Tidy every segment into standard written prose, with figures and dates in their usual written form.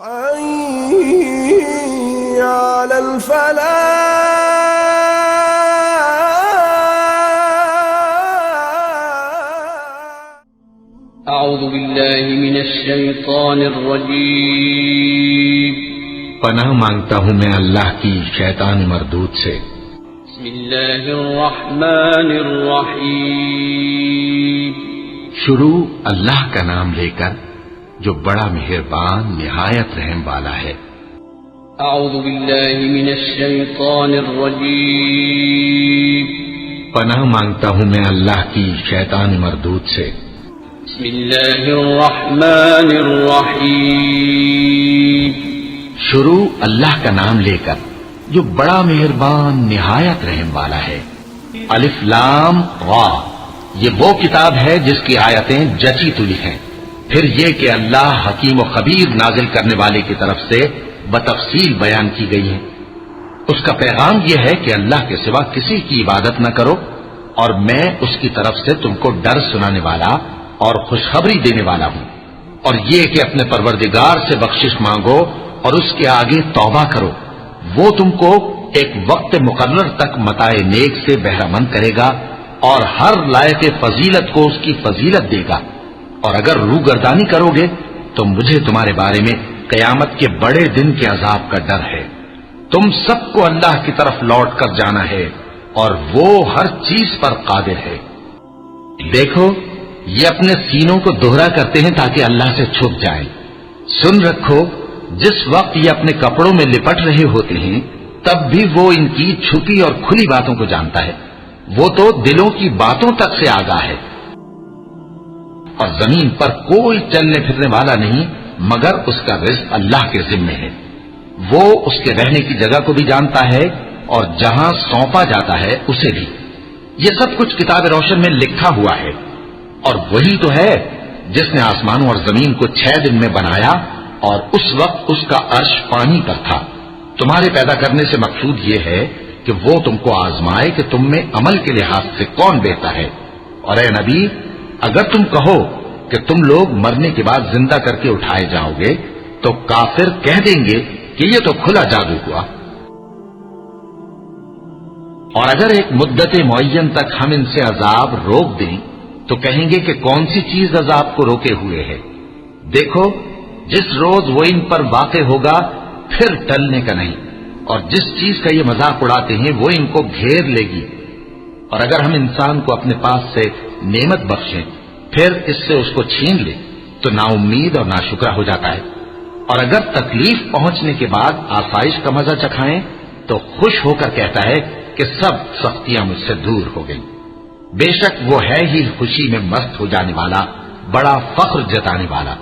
حي على الفلاح. اعوذ باللہ من الشیطان الرجیم. پناہ مانگتا ہوں میں اللہ کی شیطان مردود سے. بسم اللہ الرحمن الرحیم. شروع اللہ کا نام لے کر جو بڑا مہربان نہایت رحم والا ہے. اعوذ باللہ من الشیطان الرجیم. پناہ مانگتا ہوں میں اللہ کی شیطان مردود سے. بسم اللہ الرحمن الرحیم. شروع اللہ کا نام لے کر جو بڑا مہربان نہایت رحم والا ہے. الف لام را، یہ وہ کتاب ہے جس کی آیتیں جچی تلی ہیں. پھر یہ کہ اللہ حکیم و خبیر نازل کرنے والے کی طرف سے بتفصیل بیان کی گئی ہیں. اس کا پیغام یہ ہے کہ اللہ کے سوا کسی کی عبادت نہ کرو، اور میں اس کی طرف سے تم کو ڈر سنانے والا اور خوشخبری دینے والا ہوں. اور یہ کہ اپنے پروردگار سے بخشش مانگو اور اس کے آگے توبہ کرو، وہ تم کو ایک وقت مقرر تک متاع نیک سے بہرہ مند کرے گا اور ہر لائق فضیلت کو اس کی فضیلت دے گا. اور اگر روگردانی کرو گے تو مجھے تمہارے بارے میں قیامت کے بڑے دن کے عذاب کا ڈر ہے. تم سب کو اللہ کی طرف لوٹ کر جانا ہے اور وہ ہر چیز پر قادر ہے. دیکھو، یہ اپنے سینوں کو دوہرا کرتے ہیں تاکہ اللہ سے چھپ جائیں. سن رکھو، جس وقت یہ اپنے کپڑوں میں لپٹ رہے ہوتے ہیں تب بھی وہ ان کی چھپی اور کھلی باتوں کو جانتا ہے. وہ تو دلوں کی باتوں تک سے آگاہ ہے. اور زمین پر کوئی چلنے پھرنے والا نہیں مگر اس کا رزق اللہ کے ذمے ہے. وہ اس کے رہنے کی جگہ کو بھی جانتا ہے اور جہاں سونپا جاتا ہے اسے بھی. یہ سب کچھ کتاب روشن میں لکھا ہوا ہے. اور وہی تو ہے جس نے آسمانوں اور زمین کو 6 دن میں بنایا اور اس وقت اس کا عرش پانی پر تھا. تمہارے پیدا کرنے سے مقصود یہ ہے کہ وہ تم کو آزمائے کہ تم میں عمل کے لحاظ سے کون بہتر ہے. اور اے نبی، اگر تم کہو کہ تم لوگ مرنے کے بعد زندہ کر کے اٹھائے جاؤ گے تو کافر کہہ دیں گے کہ یہ تو کھلا جادو ہوا. اور اگر ایک مدت معین تک ہم ان سے عذاب روک دیں تو کہیں گے کہ کون سی چیز عذاب کو روکے ہوئے ہے. دیکھو، جس روز وہ ان پر واقع ہوگا پھر ٹلنے کا نہیں، اور جس چیز کا یہ مذاق اڑاتے ہیں وہ ان کو گھیر لے گی. اور اگر ہم انسان کو اپنے پاس سے نعمت بخشیں پھر اس سے اس کو چھین لے تو نا امید اور ناشکرا ہو جاتا ہے. اور اگر تکلیف پہنچنے کے بعد آسائش کا مزہ چکھائیں تو خوش ہو کر کہتا ہے کہ سب سختیاں مجھ سے دور ہو گئیں. بے شک وہ ہے ہی خوشی میں مست ہو جانے والا، بڑا فخر جتانے والا.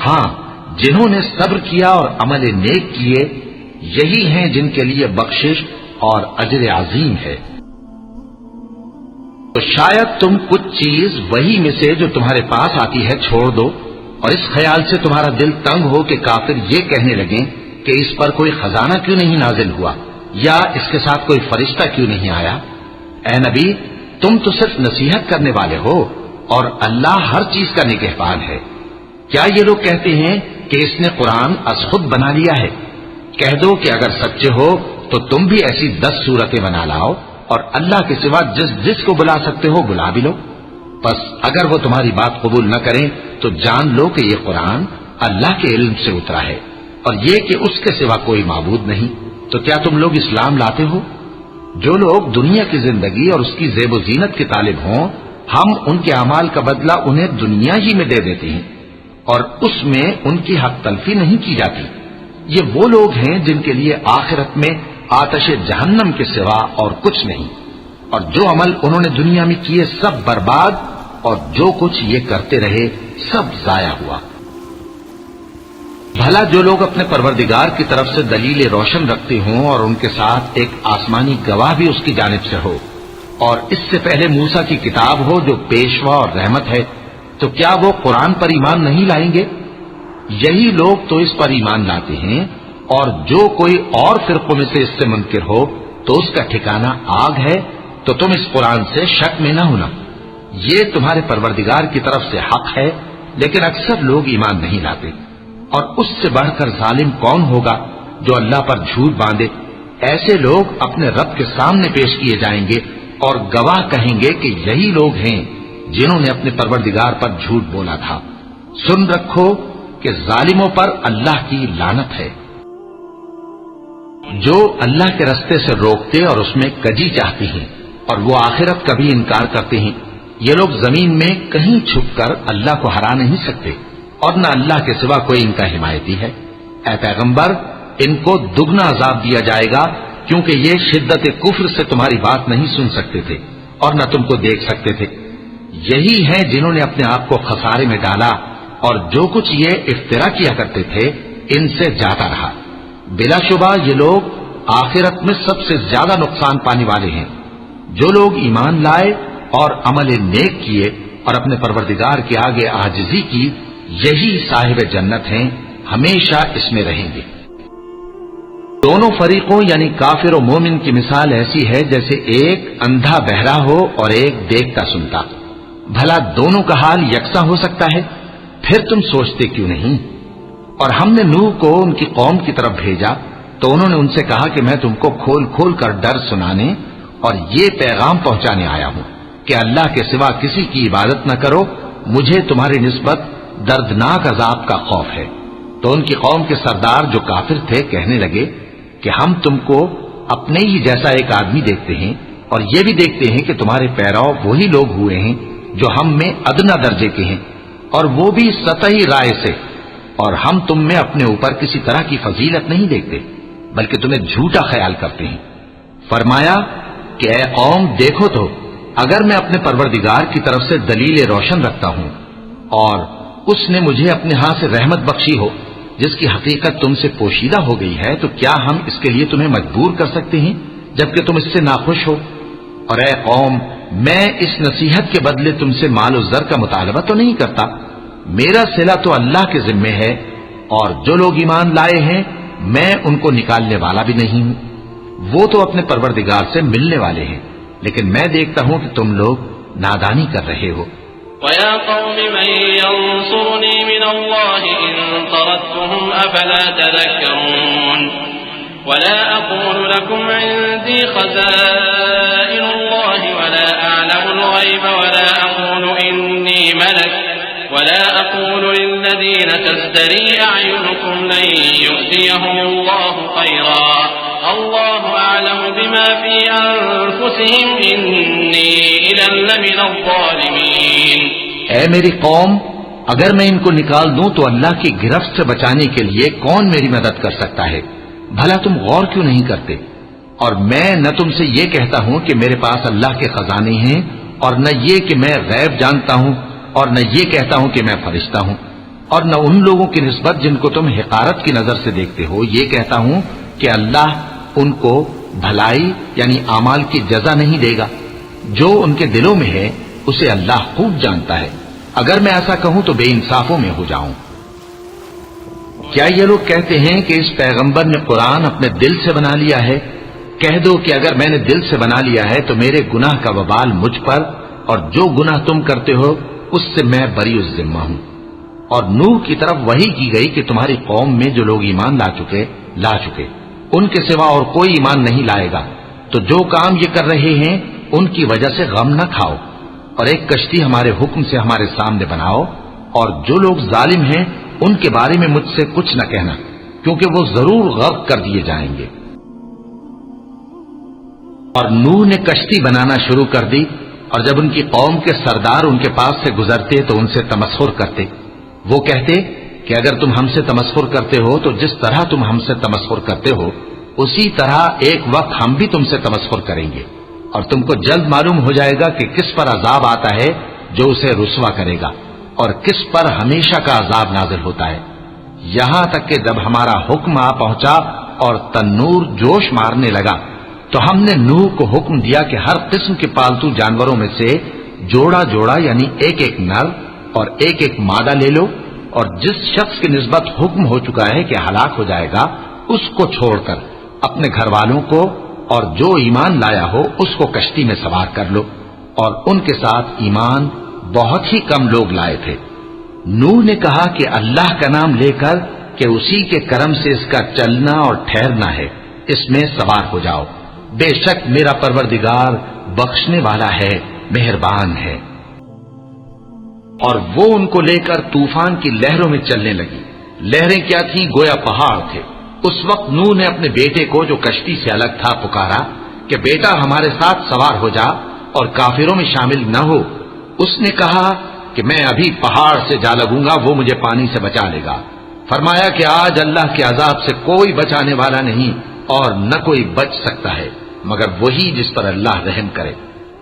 ہاں، جنہوں نے صبر کیا اور عمل نیک کیے یہی ہیں جن کے لیے بخشش اور اجر عظیم ہے. تو شاید تم کچھ چیز وہی میں سے جو تمہارے پاس آتی ہے چھوڑ دو اور اس خیال سے تمہارا دل تنگ ہو کہ کافر یہ کہنے لگیں کہ اس پر کوئی خزانہ کیوں نہیں نازل ہوا یا اس کے ساتھ کوئی فرشتہ کیوں نہیں آیا. اے نبی، تم تو صرف نصیحت کرنے والے ہو اور اللہ ہر چیز کا نگہبان ہے. کیا یہ لوگ کہتے ہیں کہ اس نے قرآن از خود بنا لیا ہے؟ کہہ دو کہ اگر سچے ہو تو تم بھی ایسی 10 صورتیں بنا لاؤ اور اللہ کے سوا جس کو بلا سکتے ہو بلا بھی لو. بس اگر وہ تمہاری بات قبول نہ کریں تو جان لو کہ یہ قرآن اللہ کے علم سے اترا ہے اور یہ کہ اس کے سوا کوئی معبود نہیں. تو کیا تم لوگ اسلام لاتے ہو؟ جو لوگ دنیا کی زندگی اور اس کی زیب و زینت کے طالب ہوں ہم ان کے اعمال کا بدلہ انہیں دنیا ہی میں دے دیتے ہیں اور اس میں ان کی حق تلفی نہیں کی جاتی. یہ وہ لوگ ہیں جن کے لیے آخرت میں آتش جہنم کے سوا اور کچھ نہیں، اور جو عمل انہوں نے دنیا میں کیے سب برباد اور جو کچھ یہ کرتے رہے سب ضائع ہوا. بھلا جو لوگ اپنے پروردگار کی طرف سے دلیل روشن رکھتے ہوں اور ان کے ساتھ ایک آسمانی گواہ بھی اس کی جانب سے ہو اور اس سے پہلے موسیٰ کی کتاب ہو جو پیشوا اور رحمت ہے، تو کیا وہ قرآن پر ایمان نہیں لائیں گے؟ یہی لوگ تو اس پر ایمان لاتے ہیں، اور جو کوئی اور فرقوں میں سے اس سے منکر ہو تو اس کا ٹھکانہ آگ ہے. تو تم اس قرآن سے شک میں نہ ہونا، یہ تمہارے پروردگار کی طرف سے حق ہے، لیکن اکثر لوگ ایمان نہیں لاتے. اور اس سے بڑھ کر ظالم کون ہوگا جو اللہ پر جھوٹ باندھے؟ ایسے لوگ اپنے رب کے سامنے پیش کیے جائیں گے اور گواہ کہیں گے کہ یہی لوگ ہیں جنہوں نے اپنے پروردگار پر جھوٹ بولا تھا۔ سن رکھو کہ ظالموں پر اللہ کی لعنت ہے۔ جو اللہ کے رستے سے روکتے اور اس میں کجی چاہتی ہیں اور وہ آخرت کا بھی انکار کرتے ہیں، یہ لوگ زمین میں کہیں چھپ کر اللہ کو ہرا نہیں سکتے اور نہ اللہ کے سوا کوئی ان کا حمایتی ہے۔ اے پیغمبر، ان کو دگنا عذاب دیا جائے گا کیونکہ یہ شدت کفر سے تمہاری بات نہیں سن سکتے تھے اور نہ تم کو دیکھ سکتے تھے۔ یہی ہیں جنہوں نے اپنے آپ کو خسارے میں ڈالا اور جو کچھ یہ افترا کیا کرتے تھے ان سے جاتا رہا۔ بلا شبہ یہ لوگ آخرت میں سب سے زیادہ نقصان پانے والے ہیں۔ جو لوگ ایمان لائے اور عمل نیک کیے اور اپنے پروردگار کے آگے عاجزی کی، یہی صاحب جنت ہیں، ہمیشہ اس میں رہیں گے۔ دونوں فریقوں یعنی کافر و مومن کی مثال ایسی ہے جیسے ایک اندھا بہرا ہو اور ایک دیکھتا سنتا۔ بھلا دونوں کا حال یکساں ہو سکتا ہے؟ پھر تم سوچتے کیوں نہیں؟ اور ہم نے نوح کو ان کی قوم کی طرف بھیجا تو انہوں نے ان سے کہا کہ میں تم کو کھول کھول کر ڈر سنانے اور یہ پیغام پہنچانے آیا ہوں کہ اللہ کے سوا کسی کی عبادت نہ کرو، مجھے تمہاری نسبت دردناک عذاب کا خوف ہے۔ تو ان کی قوم کے سردار جو کافر تھے کہنے لگے کہ ہم تم کو اپنے ہی جیسا ایک آدمی دیکھتے ہیں اور یہ بھی دیکھتے ہیں کہ تمہارے پیرو وہی لوگ ہوئے ہیں جو ہم میں ادنا درجے کے ہیں، اور وہ بھی سطحی رائے سے، اور ہم تم میں اپنے اوپر کسی طرح کی فضیلت نہیں دیکھتے بلکہ تمہیں جھوٹا خیال کرتے ہیں۔ فرمایا کہ اے قوم، دیکھو تو اگر میں اپنے پروردگار کی طرف سے دلیل روشن رکھتا ہوں اور اس نے مجھے اپنے ہاں سے رحمت بخشی ہو جس کی حقیقت تم سے پوشیدہ ہو گئی ہے، تو کیا ہم اس کے لیے تمہیں مجبور کر سکتے ہیں جبکہ تم اس سے ناخوش ہو؟ اور اے قوم، میں اس نصیحت کے بدلے تم سے مال و زر کا مطالبہ تو نہیں کرتا، میرا صلہ تو اللہ کے ذمے ہے، اور جو لوگ ایمان لائے ہیں میں ان کو نکالنے والا بھی نہیں ہوں، وہ تو اپنے پروردگار سے ملنے والے ہیں، لیکن میں دیکھتا ہوں کہ تم لوگ نادانی کر رہے ہو۔ وَيَا قَوْمِ مَنْ يَنصُرُنِي مِنَ اللَّهِ إِن طَرَدتُّهُمْ أَفَلَا تَذَكَّرُونَ وَلَا أَقُولُ لَكُمْ عِندِي خَزَائِنُ اللَّهِ وَلَا أَعْلَمُ الْغَيْبَ وَلَا أَقُولُ إِنِّي مَلَكٌ وَلَا أَقُولُ لِلَّذِينَ تَزْدَرِي أَعْيُنُكُمْ لَن يُؤْتِيَهُمُ اللَّهُ خَيْرًا اللَّهُ أَعْلَمُ بِمَا فِي أَنفُسِهِمْ إِنِّي إِذًا لَّمِنَ الظَّالِمِينَ۔ اے میری قوم، اگر میں ان کو نکال دوں تو اللہ کی گرفت سے بچانے کے لیے کون میری مدد کر سکتا ہے؟ بھلا تم غور کیوں نہیں کرتے؟ اور میں نہ تم سے یہ کہتا ہوں کہ میرے پاس اللہ کے خزانے ہیں، اور نہ یہ کہ میں غیب جانتا ہوں، اور نہ یہ کہتا ہوں کہ میں فرشتہ ہوں، اور نہ ان لوگوں کی نسبت جن کو تم حقارت کی نظر سے دیکھتے ہو یہ کہتا ہوں کہ اللہ ان کو بھلائی یعنی اعمال کی جزا نہیں دے گا۔ جو ان کے دلوں میں ہے اسے اللہ خوب جانتا ہے، اگر میں ایسا کہوں تو بے انصافوں میں ہو جاؤں۔ کیا یہ لوگ کہتے ہیں کہ اس پیغمبر نے قرآن اپنے دل سے بنا لیا ہے؟ کہہ دو کہ اگر میں نے دل سے بنا لیا ہے تو میرے گناہ کا وبال مجھ پر، اور جو گناہ تم کرتے ہو اس سے میں بری الذمہ ہوں۔ اور نوح کی طرف وحی کی گئی کہ تمہاری قوم میں جو لوگ ایمان لا چکے ان کے سوا اور کوئی ایمان نہیں لائے گا، تو جو کام یہ کر رہے ہیں ان کی وجہ سے غم نہ کھاؤ، اور ایک کشتی ہمارے حکم سے ہمارے سامنے بناؤ، اور جو لوگ ظالم ہیں ان کے بارے میں مجھ سے کچھ نہ کہنا، کیونکہ وہ ضرور غرق کر دیے جائیں گے۔ اور نوح نے کشتی بنانا شروع کر دی، اور جب ان کی قوم کے سردار ان کے پاس سے گزرتے تو ان سے تمسخر کرتے۔ وہ کہتے کہ اگر تم ہم سے تمسخر کرتے ہو تو جس طرح تم ہم سے تمسخر کرتے ہو اسی طرح ایک وقت ہم بھی تم سے تمسخر کریں گے، اور تم کو جلد معلوم ہو جائے گا کہ کس پر عذاب آتا ہے جو اسے رسوا کرے گا، اور کس پر ہمیشہ کا عذاب نازل ہوتا ہے، یہاں تک کہ جب ہمارا حکم آ پہنچا اور تنور جوش مارنے لگا تو ہم نے نوح کو حکم دیا کہ ہر قسم کے پالتو جانوروں میں سے جوڑا جوڑا یعنی ایک ایک نر اور ایک ایک مادہ لے لو، اور جس شخص کی نسبت حکم ہو چکا ہے کہ ہلاک ہو جائے گا اس کو چھوڑ کر اپنے گھر والوں کو اور جو ایمان لایا ہو اس کو کشتی میں سوار کر لو، اور ان کے ساتھ ایمان بہت ہی کم لوگ لائے تھے۔ نوح نے کہا کہ اللہ کا نام لے کر کہ اسی کے کرم سے اس کا چلنا اور ٹھہرنا ہے، اس میں سوار ہو جاؤ، بے شک میرا پروردگار بخشنے والا ہے، مہربان ہے۔ اور وہ ان کو لے کر طوفان کی لہروں میں چلنے لگی۔ لہریں کیا تھیں؟ گویا پہاڑ تھے۔ اس وقت نوح نے اپنے بیٹے کو جو کشتی سے الگ تھا پکارا کہ بیٹا ہمارے ساتھ سوار ہو جا اور کافروں میں شامل نہ ہو۔ اس نے کہا کہ میں ابھی پہاڑ سے جا لگوں گا، وہ مجھے پانی سے بچا لے گا۔ فرمایا کہ آج اللہ کے عذاب سے کوئی بچانے والا نہیں اور نہ کوئی بچ سکتا ہے مگر وہی جس پر اللہ رحم کرے۔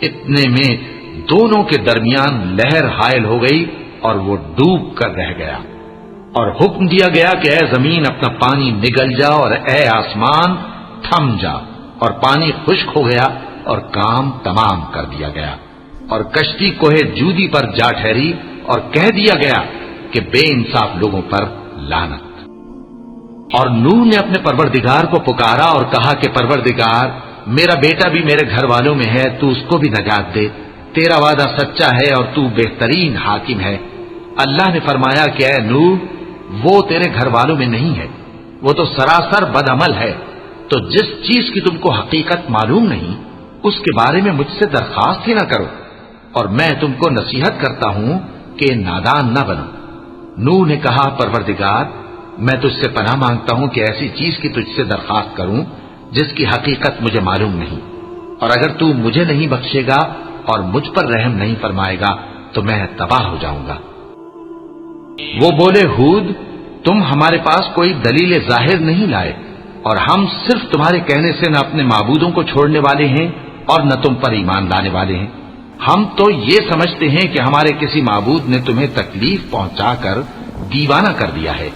اتنے میں دونوں کے درمیان لہر حائل ہو گئی اور وہ ڈوب کر رہ گیا، اور حکم دیا گیا کہ اے زمین اپنا پانی نگل جا اور اے آسمان تھم جا، اور پانی خشک ہو گیا اور کام تمام کر دیا گیا، اور کشتی کوہ جودی پر جا ٹھہری، اور کہہ دیا گیا کہ بے انصاف لوگوں پر لعنت۔ اور نوح نے اپنے پروردگار کو پکارا اور کہا کہ پروردگار، میرا بیٹا بھی میرے گھر والوں میں ہے، تو اس کو بھی نجات دے، تیرا وعدہ سچا ہے اور تو بہترین حاکم ہے۔ اللہ نے فرمایا کہ اے نوح، وہ تیرے گھر والوں میں نہیں ہے، وہ تو سراسر بد عمل ہے، تو جس چیز کی تم کو حقیقت معلوم نہیں اس کے بارے میں مجھ سے درخواست ہی نہ کرو، اور میں تم کو نصیحت کرتا ہوں کہ نادان نہ بنو۔ نوح نے کہا پروردگار، میں تجھ سے پناہ مانگتا ہوں کہ ایسی چیز کی تجھ سے درخواست کروں جس کی حقیقت مجھے معلوم نہیں، اور اگر تو مجھے نہیں بخشے گا اور مجھ پر رحم نہیں فرمائے گا تو میں تباہ ہو جاؤں گا۔ وہ بولے ہود، تم ہمارے پاس کوئی دلیل ظاہر نہیں لائے، اور ہم صرف تمہارے کہنے سے نہ اپنے معبودوں کو چھوڑنے والے ہیں اور نہ تم پر ایمان لانے والے ہیں۔ ہم تو یہ سمجھتے ہیں کہ ہمارے کسی معبود نے تمہیں تکلیف پہنچا کر دیوانہ کر دیا ہے۔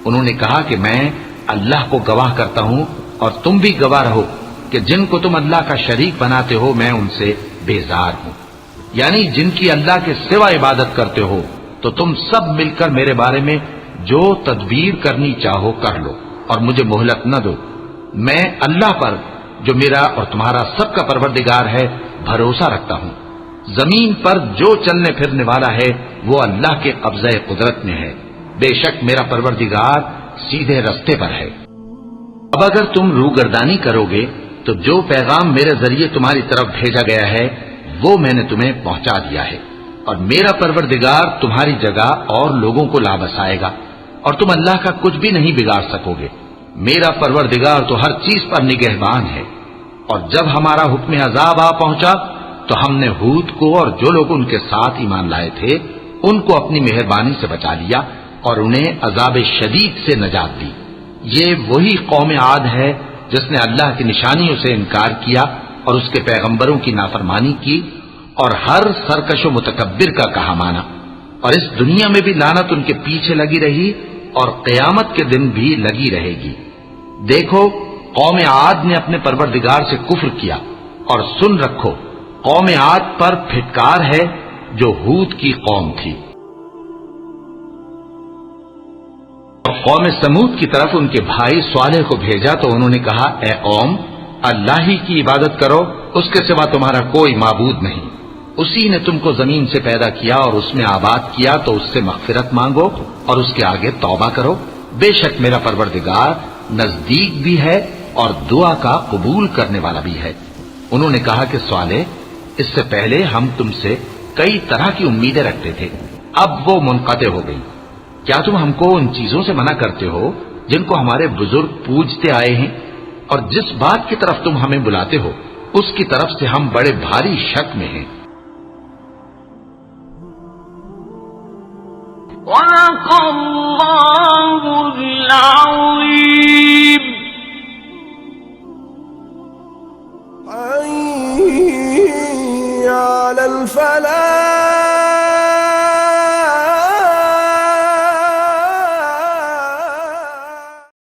انہوں نے کہا کہ میں اللہ کو گواہ کرتا ہوں اور تم بھی گواہ رہو کہ جن کو تم اللہ کا شریک بناتے ہو میں ان سے بیزار ہوں، یعنی جن کی اللہ کے سوا عبادت کرتے ہو، تو تم سب مل کر میرے بارے میں جو تدبیر کرنی چاہو کر لو اور مجھے مہلت نہ دو۔ میں اللہ پر جو میرا اور تمہارا سب کا پروردگار ہے بھروسہ رکھتا ہوں۔ زمین پر جو چلنے پھرنے والا ہے وہ اللہ کے قبضہ قدرت میں ہے، بے شک میرا پروردگار سیدھے رستے پر ہے۔ اب اگر تم روگردانی کرو گے تو جو پیغام میرے ذریعے تمہاری طرف بھیجا گیا ہے وہ میں نے تمہیں پہنچا دیا ہے، اور میرا پروردگار تمہاری جگہ اور لوگوں کو لا بسائے گا، اور تم اللہ کا کچھ بھی نہیں بگاڑ سکو گے۔ میرا پروردگار تو ہر چیز پر نگہبان ہے۔ اور جب ہمارا حکم عذاب آ پہنچا تو ہم نے ہود کو اور جو لوگ ان کے ساتھ ایمان لائے تھے ان کو اپنی مہربانی سے بچا لیا اور انہیں عذاب شدید سے نجات دی۔ یہ وہی قوم عاد ہے جس نے اللہ کی نشانیوں سے انکار کیا اور اس کے پیغمبروں کی نافرمانی کی اور ہر سرکش و متکبر کا کہا مانا، اور اس دنیا میں بھی لعنت ان کے پیچھے لگی رہی اور قیامت کے دن بھی لگی رہے گی۔ دیکھو، قوم عاد نے اپنے پروردگار سے کفر کیا، اور سن رکھو قوم عاد پر پھٹکار ہے جو ہود کی قوم تھی۔ قوم سمود کی طرف ان کے بھائی صالح کو بھیجا تو انہوں نے کہا، اے قوم، اللہ ہی کی عبادت کرو، اس کے سوا تمہارا کوئی معبود نہیں۔ اسی نے تم کو زمین سے پیدا کیا اور اس میں آباد کیا، تو اس سے مغفرت مانگو اور اس کے آگے توبہ کرو، بے شک میرا پروردگار نزدیک بھی ہے اور دعا کا قبول کرنے والا بھی ہے۔ انہوں نے کہا کہ صالح، اس سے پہلے ہم تم سے کئی طرح کی امیدیں رکھتے تھے، اب وہ منقطع ہو گئی۔ کیا تم ہم کو ان چیزوں سے منع کرتے ہو جن کو ہمارے بزرگ پوجتے آئے ہیں؟ اور جس بات کی طرف تم ہمیں بلاتے ہو اس کی طرف سے ہم بڑے بھاری شک میں ہیں۔ صدق اللہ العظیم۔ حي على الفلاح